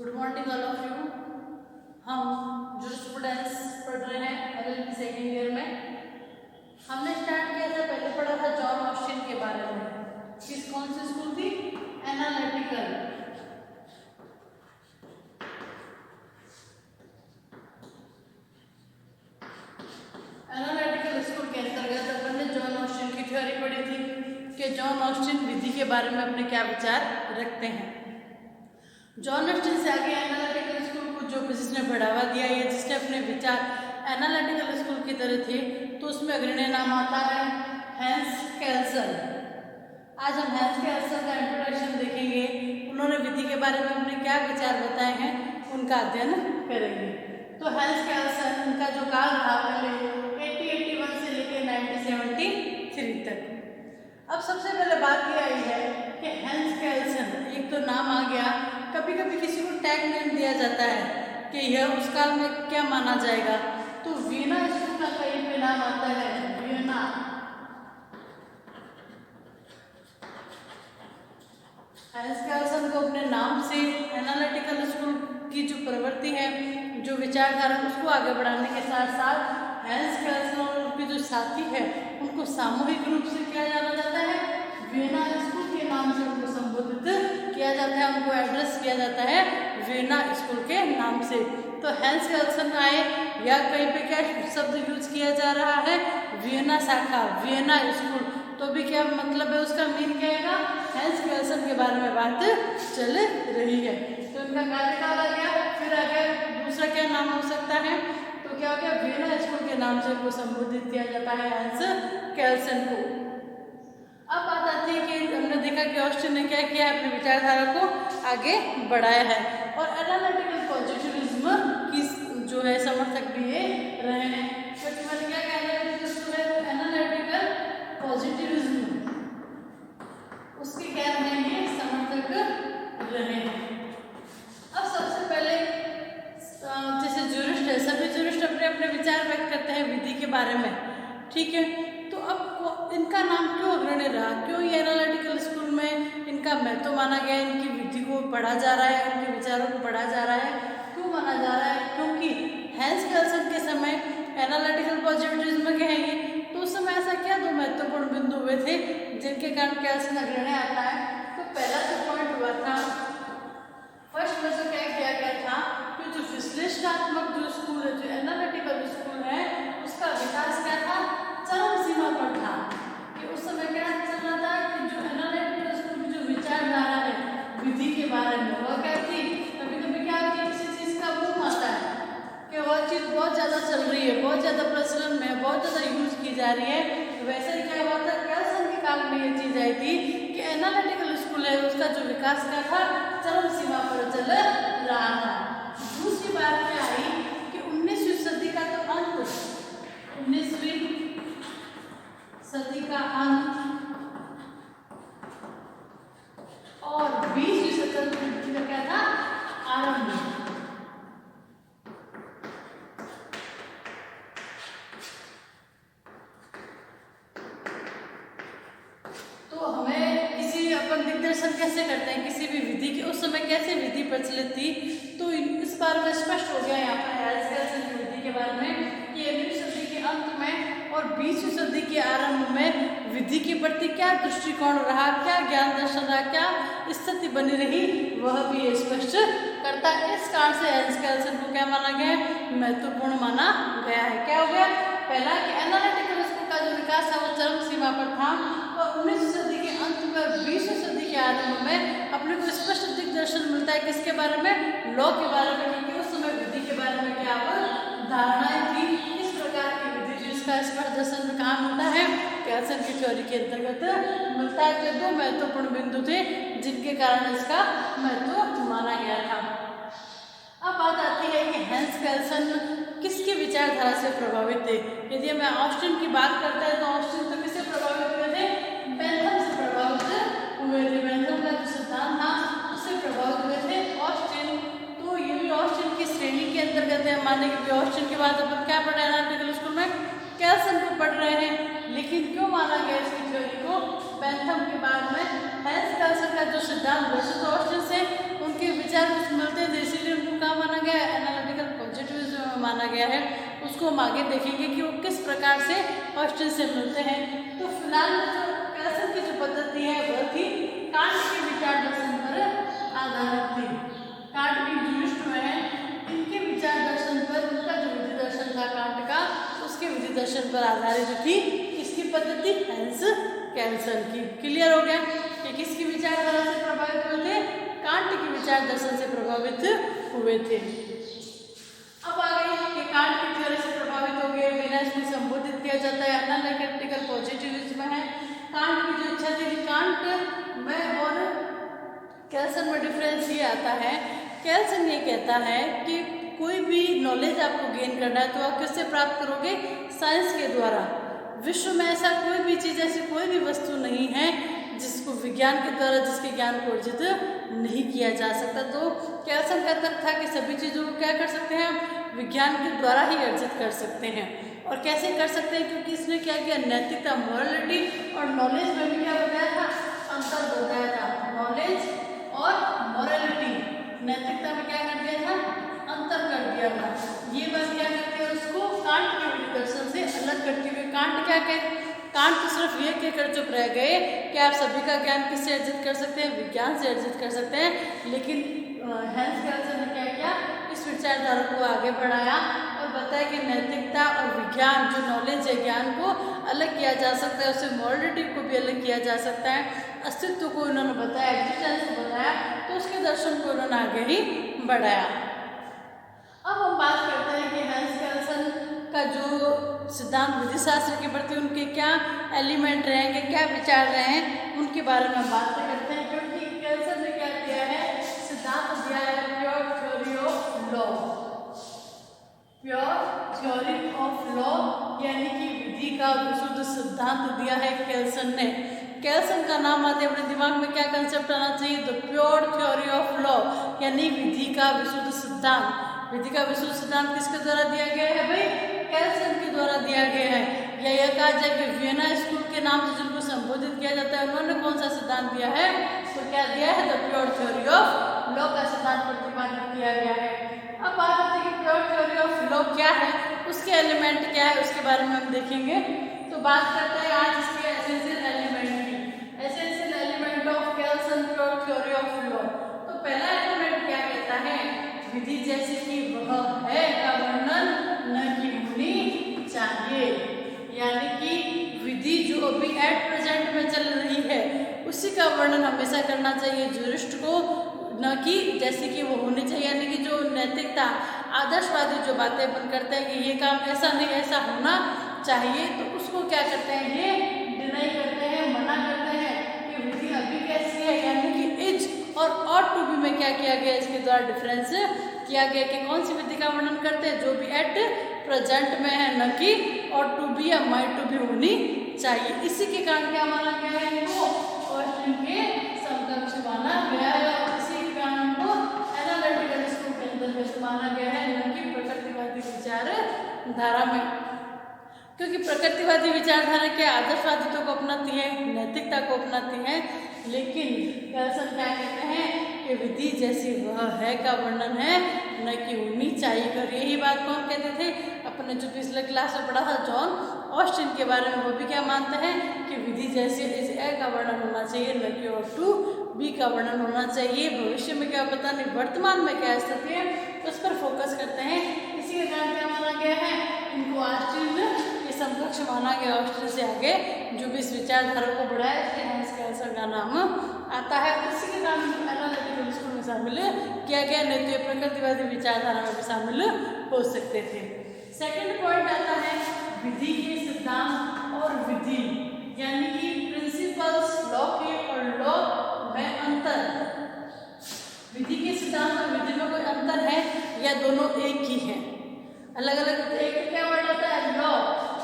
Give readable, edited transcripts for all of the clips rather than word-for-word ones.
Good morning all of you. हम jurisprudence पढ़ रहे हैं LLB सेकेंड ईयर में। हमने स्टार्ट किया था, पहले पढ़ा था जॉन ऑस्टिन के बारे में। किस कौन सी स्कूल थी? एनालिटिकल। एनालिटिकल स्कूल के अंतर्गत अपन ने जॉन ऑस्टिन की थ्योरी पढ़ी थी कि जॉन ऑस्टिन विधि के बारे में अपने क्या विचार रखते हैं। जॉन ऑस्टिन से आगे एनालिटिकल स्कूल को जो जिसने बढ़ावा दिया या जिसने अपने विचार एनालिटिकल स्कूल की तरह थे, तो उसमें अग्रणी नाम आता है हैंस केल्सन। आज हम हैंस केल्सन का इंट्रोडक्शन देखेंगे। उन्होंने विधि के बारे में अपने क्या विचार बताए हैं, उनका अध्ययन करेंगे। तो हैंस केल्सन, उनका जो काल रहा पहले 1881 से लेकर 1973 तक। अब सबसे पहले बात यह आई है कि हैंस केल्सन, एक तो नाम आ गया, कभी कभी किसी को टैग नेम दिया जाता है कि यह उस काल में क्या माना जाएगा। तो वीना स्कूल का कहीं पे नाम आता है, वीना। हैंस केल्सन को अपने नाम से एनालिटिकल स्कूल की जो प्रवृत्ति है, जो विचारधारा, उसको आगे बढ़ाने के साथ साथ हैंस केल्सन और उनके जो साथी है उनको सामूहिक रूप से क्या जाना जाता है, वीना स्कूल के नाम से उनको संबोधित किया जाता है, उनको एड्रेस किया जाता है वीना स्कूल के नाम से। तो हैंस केल्सन आए, या कहीं पे क्या शब्द यूज किया जा रहा है, वीना शाखा, वीना स्कूल, तो भी क्या मतलब है, उसका मीन क्या है, हैंस केल्सन के बारे में बात चल रही है। तो इनका कार्यकाल आ गया, फिर आ गया दूसरा क्या नाम हो सकता है, तो क्या हो गया, वीना स्कूल के नाम से उनको संबोधित किया जाता है हैंस केल्सन को। अब बात आती है कि हमने देखा कि ऑस्टिन ने क्या किया, अपनी विचारधारा को आगे बढ़ाया है और एनालिटिकल पॉजिटिविज्म की जो है समर्थक भी ये रहे हैं। तो मैंने क्या कहा, एनालिटिकल पॉजिटिविज्म उसके क्या रहेंगे, समर्थक रहे हैं। अब सबसे पहले जैसे ज्यूरिस्ट है, सभी ज्यूरिस्ट अपने अपने विचार व्यक्त करते हैं विधि के बारे में, ठीक है। तो अब इनका नाम क्यों अग्रणी रहा, क्यों ये एनालिटिकल स्कूल में इनका महत्व माना गया, इनकी विधि को पढ़ा जा रहा है, उनके विचारों को पढ़ा जा रहा है, क्यों माना जा रहा है? क्योंकि हैंस केल्सन के समय एनालिटिकल पॉजिटिविज्म के हैं ये, तो उस समय ऐसा क्या दो महत्वपूर्ण बिंदु हुए थे जिनके कारण केल्सन अग्रणी आता है। तो पहला जो पॉइंट हुआ था, फर्स्ट में जो क्या किया गया था कि जो विश्लेषणात्मक जो स्कूल है, जो एनालिटिकल स्कूल है, उसका विकास क्या था, चरम सीमा पर था। कि उस समय क्या चल रहा था कि जो एनालिटिकल स्कूल की जो विचारधारा है विधि के बारे में, वह क्या थी, कभी कभी क्या होती है, किसी चीज का बूम आता है कि वह चीज बहुत ज्यादा चल रही है, बहुत ज्यादा प्रचलन में, बहुत ज्यादा यूज की जा रही है। तो वैसे ही क्या हुआ था, केल्सन के काल में ये चीज आई थी कि एनालिटिकल स्कूल है, उसका जो विकास क्या था, चरम सीमा पर चल रहा था। दूसरी बात क्या आई कि 19वीं सदी का तो अंत, 19वीं सदी का अंत और 20वीं शताब्दी का क्या था, आरंभ। तो हमें किसी अपन दिग्दर्शन कैसे करते हैं किसी भी विधि की, उस समय कैसे विधि प्रचलित थी, तो इस बारे में स्पष्ट हो गया यहाँ पर हैंस केल्सन की विधि के बारे में कि 19वीं सदी के अंत में और 20वीं सदी के आरंभ में विधि के प्रति क्या दृष्टिकोण रहा, क्या ज्ञान दर्शन रहा, क्या स्थिति बनी रही, वह भी स्पष्ट करता है। इस कारण से हैंस केल्सन को क्या माना गया है, महत्वपूर्ण माना गया है। क्या हो गया, पहला कि एनालिटिकल स्कूल का जो विकास है वो चरम सीमा पर था और 19वीं सदी के अंत में 20वीं सदी के आरंभ में अपने को स्पष्ट दिग्दर्शन मिलता है किसके बारे में, लॉ के बारे में, क्योंकि उस समय विधि के बारे में क्या धारणाएं थी, इस प्रकार की विधि जिसका स्पष्ट दर्शन में कहाँ मिलता है, केल्सन की थ्योरी के अंतर्गत मिलता है। तो दो महत्वपूर्ण बिंदु थे जिनके कारण इसका महत्व माना गया था। अब बात आती है कि हैंस केल्सन किसकी विचारधारा से प्रभावित थे। यदि मैं ऑस्टिन की बात करते हैं तो ऑस्टिन तो किससे प्रभावित हुए थे, बेंथम से प्रभावित हुए थे। बेंथम का जो सिद्धांत था उससे प्रभावित हुए थे ऑस्टिन। तो ये भी ऑस्टिन की श्रेणी के अंतर्गत है। माने कि ऑस्टिन के बाद अपन क्या पढ़ रहे हैं एनालिटिकल स्कूल में, केल्सन को पढ़ रहे हैं। लेकिन क्यों माना गया इसकी थ्योरी को, बेंथम के बाद में हैंस केल्सन का जो सिद्धांत वैसे तो ऑस्टिन से उनके विचार कुछ मिलते थे, कहाँ माना गया है, एनालिटिकल पॉजिटिविज्म में माना गया है। उसको हम आगे देखेंगे कि वो किस प्रकार से ऑस्टिन से मिलते हैं। तो फिलहाल जो कैल्सन की जो पद्धति है वह थी कांट के विचार दर्शन पर आधारित थी। कांट के ज्यूरिस्ट में है, इनके विचार दर्शन पर, उनका जो विधि दर्शन था कांट का, उसके विधि दर्शन पर आधारित थी किसकी पद्धति, हैंस कैल्सन की। क्लियर हो गया कि किसकी विचारधारा से प्रभावित हुए थे, कांट के विचार दर्शन से प्रभावित हुए थे। अब आगे कि कांट की थ्योरी से प्रभावित हो गए, बिना इसमें संबोधित किया जाता है एनालिटिकल पॉजिटिविज्म है। कांट की जो इच्छा थी, कांट में और कैल्सन में डिफरेंस ये आता है, कैल्सन ये कहता है कि कोई भी नॉलेज आपको गेन करना है तो आप किससे प्राप्त करोगे, साइंस के द्वारा। विश्व में ऐसा कोई भी चीज़, ऐसी कोई भी वस्तु नहीं है जिसको विज्ञान के द्वारा, जिसके ज्ञान को अर्जित नहीं किया जा सकता। तो कैल्सन का तर्क था कि सभी चीज़ों को क्या कर सकते हैं, विज्ञान के द्वारा ही अर्जित कर सकते हैं। और कैसे कर सकते हैं, क्योंकि इसने क्या किया, नैतिकता, मॉरलिटी और नॉलेज में भी क्या बताया था, अंतर बताया था। नॉलेज और मॉरलिटी, नैतिकता में क्या कर दिया था, अंतर कर दिया था। ये बात क्या करती है, उसको कांट के विधि दर्शन से अलग करते हुए कांट क्या कहे, कांट तो सिर्फ ये कहकर चुप रह गए कि आप सभी का ज्ञान किससे अर्जित कर सकते हैं, विज्ञान से अर्जित कर सकते हैं। लेकिन हैंस कैल्सन ने क्या किया, इस विचारधारा को आगे बढ़ाया और बताया कि नैतिकता और विज्ञान, जो नॉलेज है, ज्ञान को अलग किया जा सकता है, उससे मॉरलिटी को भी अलग किया जा सकता है। अस्तित्व को उन्होंने बताया, एग्जिस्टेंस को बताया, तो उसके दर्शन को उन्होंने आगे ही बढ़ाया। अब हम बात करते हैं कि हैंस कैल्सन का जो सिद्धांत विधि शास्त्र के प्रति उनके क्या एलिमेंट रहेंगे, क्या विचार रहे हैं, उनके बारे में बात करते हैं। क्योंकि कैल्सन ने क्या दिया है, सिद्धांत दिया है pure theory of law, pure theory of law, यानी कि विधि का विशुद्ध सिद्धांत दिया है कैल्सन ने। कैल्सन का नाम आते अपने दिमाग में क्या कंसेप्ट आना चाहिए, the pure theory of law, यानी विधि का विशुद्ध सिद्धांत। विधि का विशुद्ध सिद्धांत किसके द्वारा दिया गया है भाई, कैल्सन के द्वारा दिया गया है। या यह कहा जाए कि वियना स्कूल के नाम से जिनको संबोधित किया जाता है, उन्होंने कौन सा सिद्धांत दिया है, तो क्या दिया है, the pure theory of law का सिद्धांत प्रतिपादित किया गया है। अब बात करते हैं कि प्योर थ्योरी ऑफ लॉ क्या है, उसके एलिमेंट क्या है, उसके बारे में हम देखेंगे। तो बात करते हैं आज इसके एसेंशियल एलिमेंट की, essential element of Kelsen pure theory of law. तो पहला एलिमेंट क्या कहता है, विधि जैसे कि वह है का वर्णन न कि होनी चाहिए, यानी कि विधि जो अभी एट प्रेजेंट में चल रही है उसी का वर्णन हमेशा करना चाहिए ज्यूरिस्ट को, न कि जैसे कि वो होनी चाहिए। यानी कि जो नैतिकता, आदर्शवादी जो बातें अपन करते हैं कि ये काम ऐसा नहीं ऐसा होना चाहिए, तो उसको क्या करते हैं, ये डिनाई करते हैं, मना करते हैं कि विधि अभी कैसी है। यानी कि इज और ऑट टू बी में क्या किया गया, इसके द्वारा डिफरेंस किया गया कि कौन सी विधि का वर्णन करते हैं, जो भी एट प्रेजेंट में है, न कि ऑट टू बी या माइट टू बी होनी चाहिए। इसी के कारण क्या माना गया है, इनको ऑस्टिन के समकक्ष माना गया है, और इसी के कारण इनको एनालिटिकल स्कूल के अंतर्गत माना गया है, न कि प्रकृतिवादी विचारधारा में। क्योंकि प्रकृतिवादी विचारधारा के आदर्शवादित्व को अपनाती है, नैतिकता को अपनाती है, लेकिन कैल्सन क्या कहते हैं कि विधि जैसी वह है का वर्णन है, न कि होनी चाहिए। और यही बात कौन कहते थे, अपने जो पिछले क्लास में पढ़ा था जॉन ऑस्टिन के बारे में, वो भी क्या मानते हैं कि विधि जैसी इस ए का वर्णन होना चाहिए, न कि और टू बी का वर्णन होना चाहिए। भविष्य में क्या पता नहीं, वर्तमान में क्या स्थिति है, उस पर फोकस करते हैं। इसी के कारण क्या माना गया है, इनको ऑस्टिन के समकक्ष माना गया। ऑस्टिन से आगे जो भी इस विचारधारा को बढ़ाया, इसलिए हैंस कैल्सन का नाम आता है। इसी के कारण एनालिटिकल स्कूल में शामिल किया गया, नहीं तो ये प्रकृतिवादी विचारधारा में भी शामिल हो सकते थे। सेकंड पॉइंट आता है विधि के सिद्धांत और विधि, यानी कि प्रिंसिपल्स लॉ के और लॉ में अंतर। विधि के सिद्धांत और विधि में कोई अंतर है या दोनों एक ही है, अलग अलग, एक क्या वर्ड आता है लॉ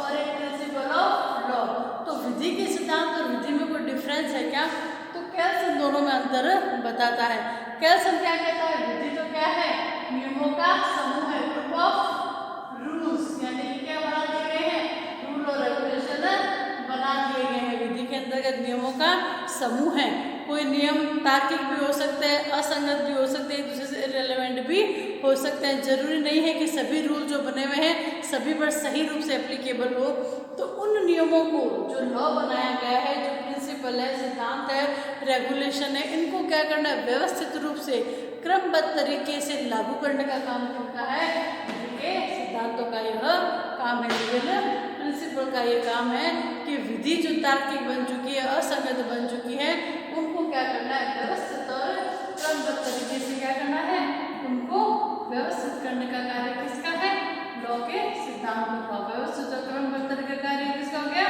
और एक प्रिंसिपल ऑफ लॉ। तो विधि के सिद्धांत और विधि में कोई डिफरेंस है क्या, तो कैल्सन दोनों में अंतर बताता है। कैल्सन क्या कहता है, विधि तो क्या है, नियमों का समूह है, ग्रुप ऑफ रूल्स, यानी कि क्या बना दिए गए हैं, रूल और रेगुलेशन बना दिए गए हैं। विधि के अंतर्गत नियमों का समूह है, कोई नियम तार्किक भी हो सकते हैं, असंगत भी हो सकते हैं, एक दूसरे से इररिलेवेंट भी हो सकते हैं। जरूरी नहीं है कि सभी रूल जो बने हुए हैं सभी पर सही रूप से एप्लीकेबल हो। तो उन नियमों को जो लॉ बनाया गया है, जो प्रिंसिपल है, सिद्धांत है, रेगुलेशन है, इनको क्या करना है, व्यवस्थित रूप से क्रमबद्ध तरीके से लागू करने का काम करता है। सिद्धांतों का यह काम है, प्रिंसिपल का ये काम है कि विधि जो तार्किक बन चुकी है, असंगत बन चुकी है, उनको क्या करना है, व्यवस्थित और क्रमबद्ध तरीके से क्या करना है, उनको व्यवस्थित करने का कार्य किसका है, लॉ के सिद्धांतों का। व्यवस्थित और क्रमबद्ध तरीके का कार्य किसका हो गया,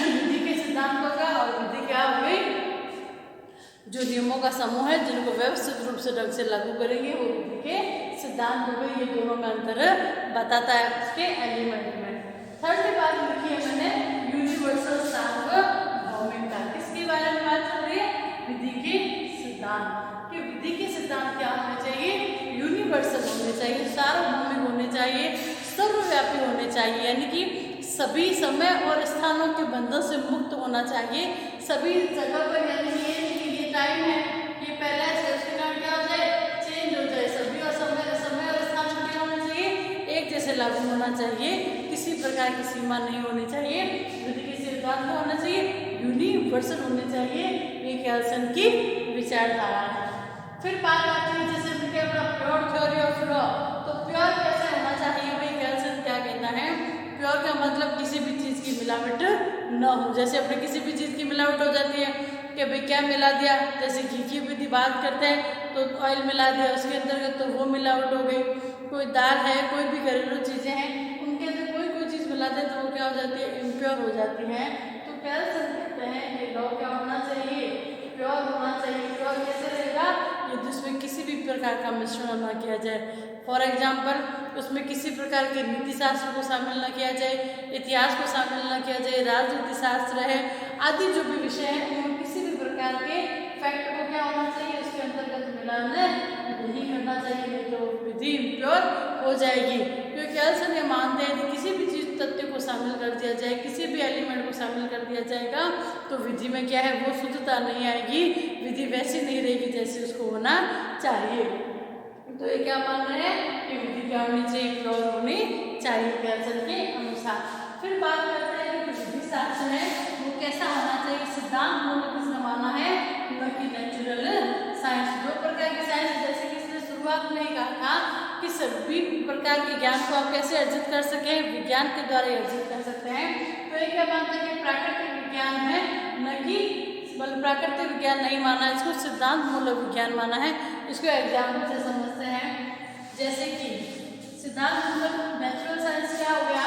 विधि के सिद्धांतों का। और विधि क्या हो गई, जो नियमों का समूह है जिनको व्यवस्थित रूप से ढंग से लागू करेंगे वो विधि के सिद्धांत हो गए। ये दोनों में अंतर बताता है उसके एलिमेंट में। थर्ड बात लिखी है मैंने, यूनिवर्सल सार्वभौमिकता। किसके बारे में बात चल रही है, विधि के सिद्धांत। कि विधि के सिद्धांत क्या होने चाहिए, यूनिवर्सल होने चाहिए, सार्वभौमिक होने चाहिए, सर्वव्यापी होने चाहिए, यानी कि सभी समय और स्थानों के बंधन से मुक्त होना चाहिए। सभी जगह पर, यानी ये टाइम है, ये पहला सेशन क्या हो जाए, चेंज हो जाए। सभी और समय और स्थान में क्या होना चाहिए, एक जैसे लागू होना चाहिए, किसी प्रकार की सीमा नहीं होनी चाहिए। विधि के सिद्धांत को होना चाहिए, यूनिवर्सल होने चाहिए। ये कैल्सन की विचारधारा है। फिर बात आती है जैसे मैंने कहा प्योर थ्योरी ऑफ लॉ। तो प्योर कैसे होना चाहिए, भाई कैल्सन क्या कहता है, प्योर का मतलब किसी भी चीज की मिलावट न हो। जैसे अपने किसी भी चीज की मिलावट हो जाती है कि भाई क्या मिला दिया, जैसे घी की भी बात करते हैं तो ऑयल मिला दिया उसके अंतर्गत, तो वो मिलावट हो गई। कोई दाल है, कोई भी घरेलू चीजें हैं, उनके अंदर कोई चीज मिला दे तो वो क्या हो जाती है, इम्प्योर हो जाती है। तो कैल्सन कहते हैं कि लॉ क्या होना चाहिए, प्योर होना चाहिए। प्योर कैसे रहेगा, यदि उसमें किसी भी प्रकार का मिश्रण न किया जाए। फॉर एग्जाम्पल, उसमें किसी प्रकार के नीति शास्त्र को शामिल न किया जाए, इतिहास को शामिल न किया जाए, राजनीति शास्त्र है आदि जो भी विषय है उनमें किसी भी प्रकार के फैक्ट को क्या होना चाहिए, उसके अंतर्गत मिलान नहीं करना चाहिए, नहीं तो विधि इम्प्योर हो जाएगी। क्योंकि कैल्सन ये मानते हैं कि किसी भी चीज तथ्य को शामिल कर दिया जाए, किसी भी एलिमेंट को शामिल कर दिया जाएगा तो विधि में क्या है, वो शुद्धता नहीं आएगी, विधि वैसी नहीं रहेगी जैसे उसको होना चाहिए। तो ये क्या मान रहे हैं कि विधि क्या होनी चाहिए, प्योर होनी चाहिए कैल्सन के अनुसार। फिर बात करते हैं कि विधि शास्त्र है वो कैसा होना चाहिए, सिद्धांत मूल किसने माना है, न कि नेचुरल साइंस। दो प्रकार की साइंस, जैसे कि इसने शुरुआत में ही कहा था कि सभी प्रकार के ज्ञान को आप कैसे अर्जित कर सके, विज्ञान के द्वारा अर्जित कर सकते हैं। तो ये क्या मानते हैं कि प्राकृतिक विज्ञान है, न कि बल प्राकृतिक विज्ञान नहीं माना, इसको सिद्धांत मूलक विज्ञान माना है। इसको एग्जाम्पल से समझते हैं, जैसे कि सिद्धांत मूलक नेचुरल साइंस क्या हो गया,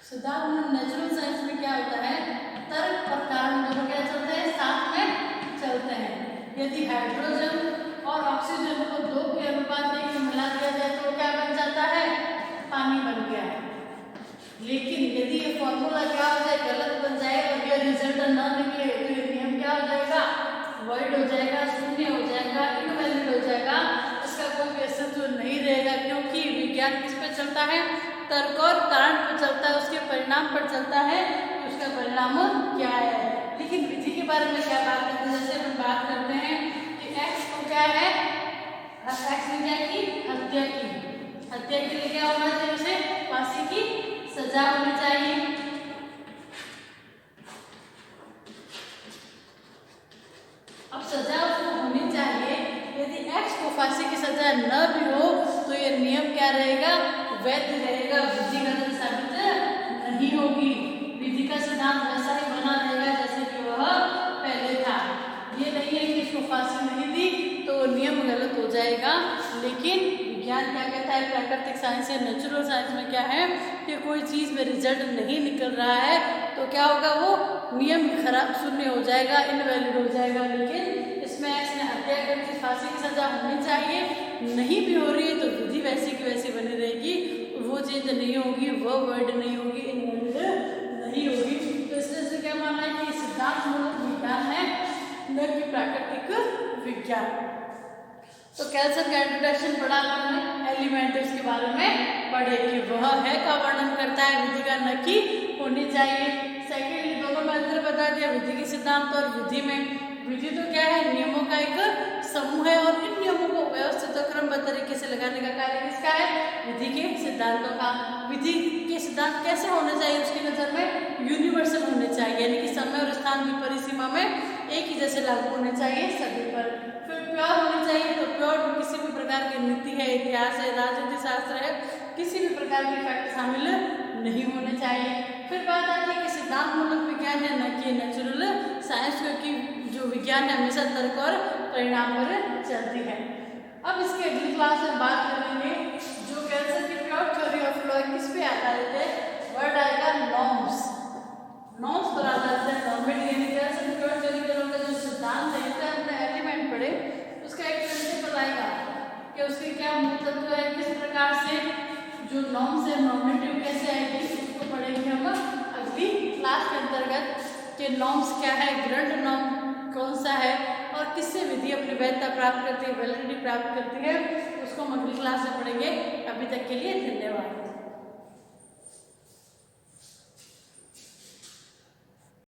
सिद्धांत मूलक नेचुरल साइंस में क्या होता है, तर्क और कारण दोनों क्या चलते हैं, साथ में चलते हैं। यदि हाइड्रोजन और ऑक्सीजन को 2 के अनुपात 1 में मिला दिया जाए तो क्या बन जाता है, पानी बन गया। लेकिन यदि ये फॉर्मूला क्या हो जाए, गलत बन जाए और ये रिजल्ट ना निकले तो ये नियम क्या हो जाएगा, वॉइड हो जाएगा, शून्य हो जाएगा, इनवैलिड हो जाएगा, इसका कोई भी अस्तित्व नहीं रहेगा। क्योंकि विज्ञान किस पे चलता है, तर्क और कारण पर चलता है, उसके परिणाम पर चलता है कि उसका परिणाम क्या है। लेकिन विधि के बारे में क्या बात करते हैं, जैसे हम बात करते हैं कि एक्स को क्या है, एक्स ने क्या की, हत्या की, हत्या के लिए क्या होना चाहिए, उसे फांसी की सजा होनी चाहिए। अब सजा उसको होनी चाहिए, यदि एक्स को फांसी की सजा न भी हो तो ये नियम क्या रहेगा, वैध रहेगा, विधिगत साबित नहीं होगी। विधि का सिद्धांत वैसा ही बना रहेगा जैसे कि वह पहले था। ये नहीं है कि इसको फांसी नहीं दी तो नियम गलत हो जाएगा। लेकिन विज्ञान क्या कहता है, प्राकृतिक साइंस या नेचुरल साइंस में क्या है कि कोई चीज़ में रिजल्ट नहीं निकल रहा है तो क्या होगा, वो नियम खराब, शून्य हो जाएगा, इनवैलिड हो जाएगा। लेकिन इसमें इसने हत्या करके फांसी की सजा होनी चाहिए, नहीं भी हो रही है तो विधि वैसी की वैसी बनी रहेगी, वो चीज नहीं होगी, वो वर्ड नहीं होगी, इनवैलिड नहीं होगी। तो इसलिए क्या मानना है कि सिद्धांत मूलक विज्ञान है, न कि प्राकृतिक विज्ञान। तो कैल्सन का इंट्रोडक्शन पढ़ा हमने, एलिमेंट उसके बारे में पढ़े कि वह है का वर्णन करता है विधि का, न कि होनी चाहिए। सेकेंडली दोनों में अंतर बता दिया, विधि के सिद्धांत और विधि में। विधि तो क्या है, नियमों का एक समूह है और इन नियमों को व्यवस्थित और क्रमबद्ध तरीके से लगाने का कार्य किसका है, विधि के सिद्धांतों का। विधि के सिद्धांत कैसे होने चाहिए उसकी नजर में, यूनिवर्सल होने चाहिए, यानी कि समय और स्थान की परिसीमा में एक ही जैसे लागू होने चाहिए सभी पर। फिर प्योर होने चाहिए, तो प्योर किसी भी प्रकार की नीति है, इतिहास है, राजनीति शास्त्र है, किसी भी प्रकार के फैक्ट शामिल नहीं होने चाहिए। फिर बात आती है कि सिद्धांत मूलक विज्ञान है, न कि नेचुरल साइंस, क्योंकि जो विज्ञान है हमेशा तर्क और परिणाम पर चलती है। अब इसके अगली क्लास में बात करेंगे जो कैंसर की प्योर थ्योरी ऑफ लॉ किस पे आधारित है, वर्ड आएगा नॉर्म्स। नॉर्म्स पर आधारित है, नॉर्मेटिव, यानी कैंसर की प्योर थ्योरी का जो सिद्धांत है, इसका हमने एलिमेंट पढ़े, उसका एक प्रिंसिपल आएगा कि उसके क्या तत्व है, किस प्रकार से जो नॉर्म्स है, नॉर्मेटिव कैसे आएगी, उसको पढ़ेंगे हम अगली क्लास के अंतर्गत कि नॉर्म्स क्या है, ग्रंथ नॉर्म कौन सा है और किससे विधि अपनी वैधता प्राप्त करती है, वैलिडिटी प्राप्त करती है, उसको हम अगली क्लास में पढ़ेंगे। अभी तक के लिए धन्यवाद।